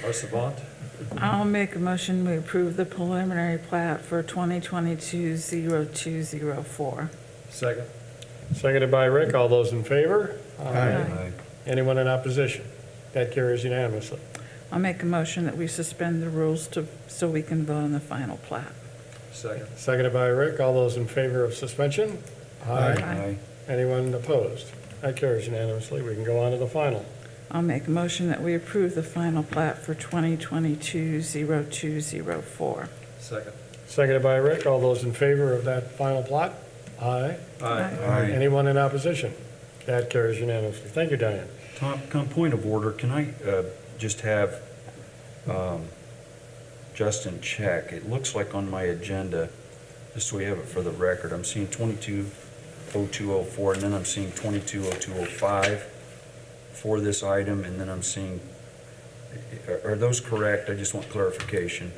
Our savant? I'll make a motion, we approve the preliminary plat for 2022-0204. Second. Seconded by Rick. All those in favor? Aye. Anyone in opposition? That carries unanimously. I'll make a motion that we suspend the rules so we can vote on the final plat. Second. Seconded by Rick. All those in favor of suspension? Aye. Anyone opposed? That carries unanimously. We can go on to the final. I'll make a motion that we approve the final plat for 2022-0204. Second. Seconded by Rick. All those in favor of that final plot? Aye. Aye. Anyone in opposition? That carries unanimously. Thank you, Diane. Tom, point of order, can I just have Justin check? It looks like on my agenda, just so we have it for the record, I'm seeing 220204, and then I'm seeing 220205 for this item, and then I'm seeing, are those correct? I just want clarification.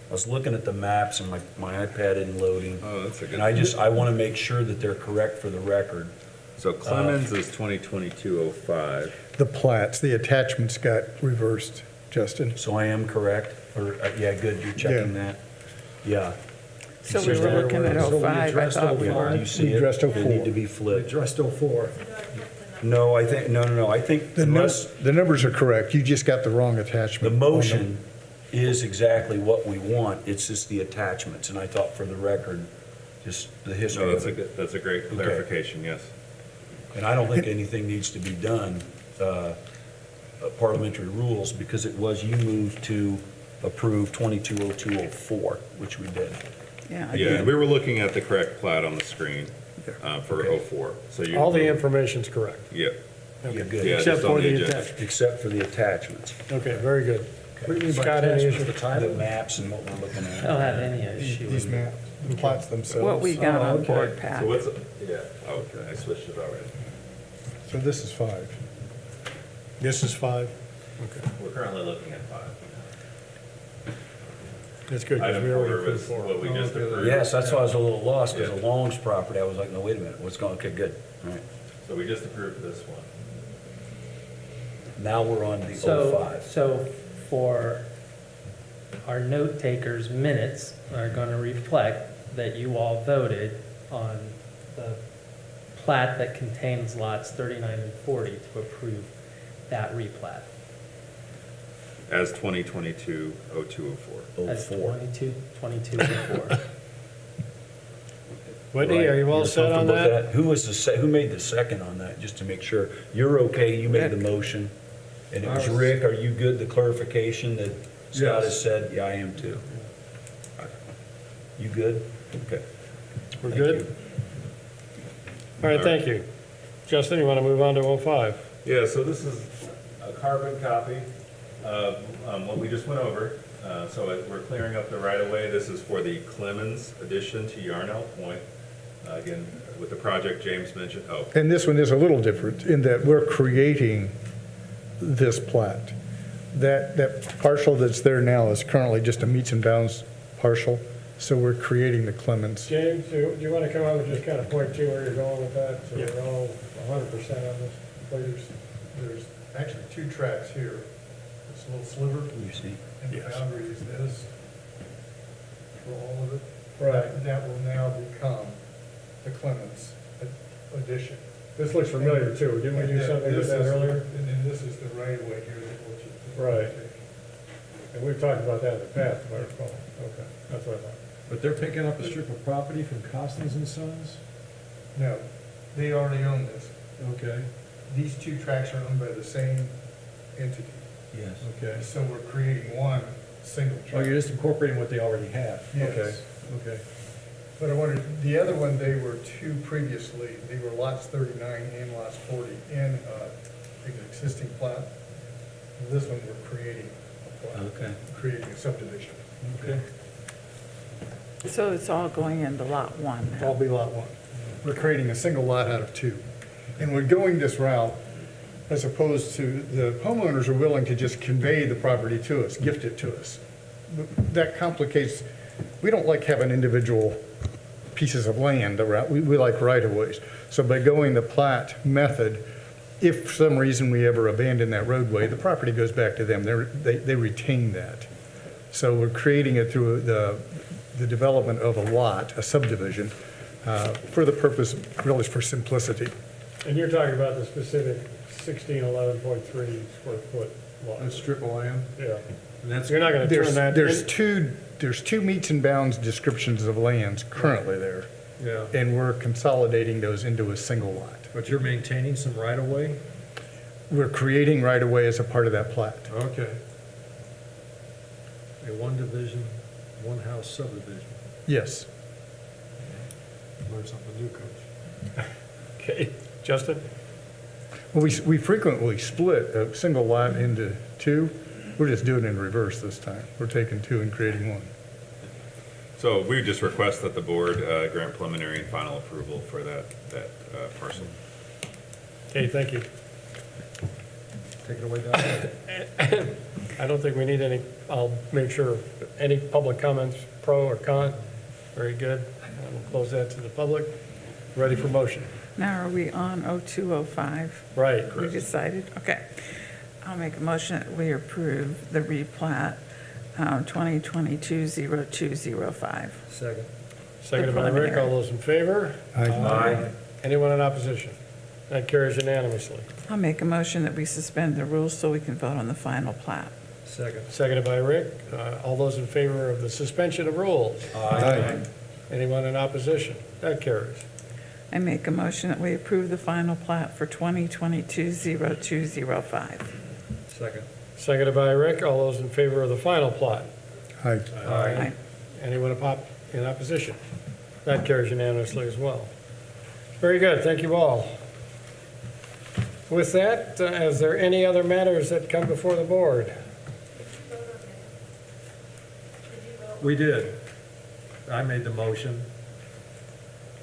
I was looking at the maps and my iPad isn't loading. Oh, that's a good. And I want to make sure that they're correct for the record. So Clemens is 2022-05. The plats, the attachments got reversed, Justin. So I am correct? Or, yeah, good, you're checking that? Yeah. So we were looking at So we 05, I addressed thought we 05. were. Do you see We it? addressed They need 04. to be flipped. Addressed 04. No, I think, no, I think The unless, numbers are correct, you just got the wrong the attachment. motion is exactly what we want, it's just the attachments, and I thought for the record, just the No, history that's of a it. good, that's a great clarification, yes. And I don't think anything needs to be done, parliamentary rules, because it was, you moved to approve 220204, which we did. Yeah, Yeah, again, and we were looking at the correct plat on the screen for Okay. 04. So you. All the information's correct. Yeah, You're good. Yeah, Except just on for the the agenda. attachment. Except for the attachments, Okay, very good. What do you mean by Scott, any attachment? issue? The title? the maps and what we're looking I at. don't have any issue. These maps, the plats themselves. what we got Oh, on okay. board, Pat. so what's, yeah, okay, I switched it already. So this is 5. This is 5. We're currently looking at 5. That's good, because Item we already 4 approved is 4. what we just approved. Yes, that's why I was a little lost, because Yeah. the Long's property, I was like, no, wait a minute, what's going, okay, good, all right. So we just approved this one. Now we're on the So, 05. so for our note takers, minutes are going to reflect that you all voted on the plat that contains lots 39 and 40 to approve that replat. As 2022-0204. That's 04. 2204. Whitney, are you all You're set on comfortable with that? Who was who made the second on that, just to make sure? You're okay, you made the motion, and it was Rick, are you good, the clarification that Scott has said? Yeah, I am too. You good? Okay. We're Thank good? you. All right, thank you. Justin, you want to move on to 05? Yeah, so this is a carbon copy of what we just went over. So we're clearing up the right-of-way. This is for the Clemens addition to Yarnell Point. Again, with the project James mentioned, And this one is a little different in that we're creating this plat. That parcel that's there now is currently just a meets and bounds parcel, so we're creating the Clemens. James, do you want to come up and just kind of point to where you're going with that, so we're all 100% on this, please? There's actually 2 tracks here. This little sliver, You see? and the boundary is this for all of it. Right. That will now become the Clemens addition. This looks familiar too. Didn't we do something with that earlier? And then this is the right of way here that will. Right. And we've talked about that in the past, if I recall. Okay, that's what I thought. But they're picking up a strip of property from Costins and Sons? No, they already own this. Okay, These 2 tracks are owned by the same entity. Yes. okay. So we're creating one single Oh, track. you're just incorporating what they already have? Yes. Okay, okay. But I wondered, the other one, they were 2 previously. They were lots 39 and lots 40 in an existing plat. This one, we're creating a plat, Okay. creating a subdivision. Okay. So it's all going into lot 1 now. All be lot 1. We're creating a single lot out of 2. And we're going this route as opposed to the homeowners are willing to just convey the property to us, gift it to us. That complicates, we don't like having individual pieces of land around, we like right-of-ways. So by going the plat method, if for some reason we ever abandon that roadway, the property goes back to them, they retain that. So we're creating it through the development of a lot, a subdivision, for the purpose, really for simplicity. And you're talking about the specific 1611.3 square foot lot. A strip of land? Yeah. And that's, You're not going to turn that. There's in- two meets and bounds descriptions of lands currently there, Yeah. and we're consolidating those into a single lot. But you're maintaining some right-of-way? We're creating right-of-way as a part of that plat. Okay. A one-division, one-house subdivision. Yes. Learn something new, Coach. Okay, Justin? Well, we frequently split a single lot into two. We're just doing it in reverse this time. We're taking two and creating one. So we would just request that the board grant preliminary and final approval for that parcel. Okay, thank you. Take it away, Don. I don't think we need any, I'll make sure, any public comments, pro or con? Very good. We'll close that to the public. Ready for motion? Now, are we on 0205? Right. We decided? Okay. I'll make a motion that we approve the replat 2022-0205. Second. Seconded by Rick. All those in favor? Aye. Anyone in opposition? That carries unanimously. I'll make a motion that we suspend the rules so we can vote on the final plat. Second. Seconded by Rick. All those in favor of the suspension of rules? Aye. Anyone in opposition? That carries. I make a motion that we approve the final plat for 2022-0205. Second. Seconded by Rick. All those in favor of the final plot? Aye. Aye. Anyone in opposition? That carries unanimously as well. Very good. Thank you all. With that, is there any other matters that come before the board? We did. I made the motion.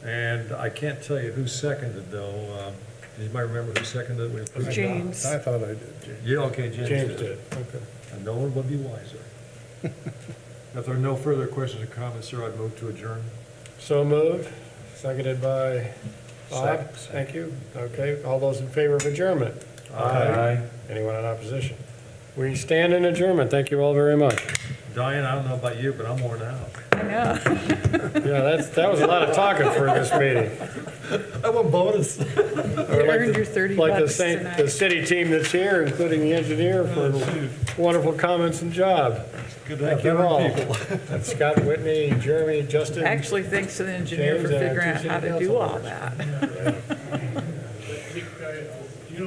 And I can't tell you who seconded, though. Does anybody remember who seconded it? We approved it? James. I thought I did, James. Yeah, okay, James did. Okay. And no one would be wiser. If there are no further questions or comments, sir, I'd move to adjourn. So moved. Seconded by Bob. Second. Thank you. Okay. All those in favor of adjournment? Aye. Anyone in opposition? We stand in adjournment. Thank you all very much. Diane, I don't know about you, but I'm worn out. I know. Yeah, that was a lot of talking for this meeting. I want bonus. You earned your 30 Like bucks the tonight. city team that's here, including the engineer, for wonderful comments and job. Good to Thank have you all. veteran people. And Scott, Whitney, Jeremy, Justin. Actually, thanks to the engineer for James, and figuring out two how to city do all council that.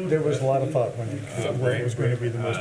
There was a lot of thought when you, what was going to be the most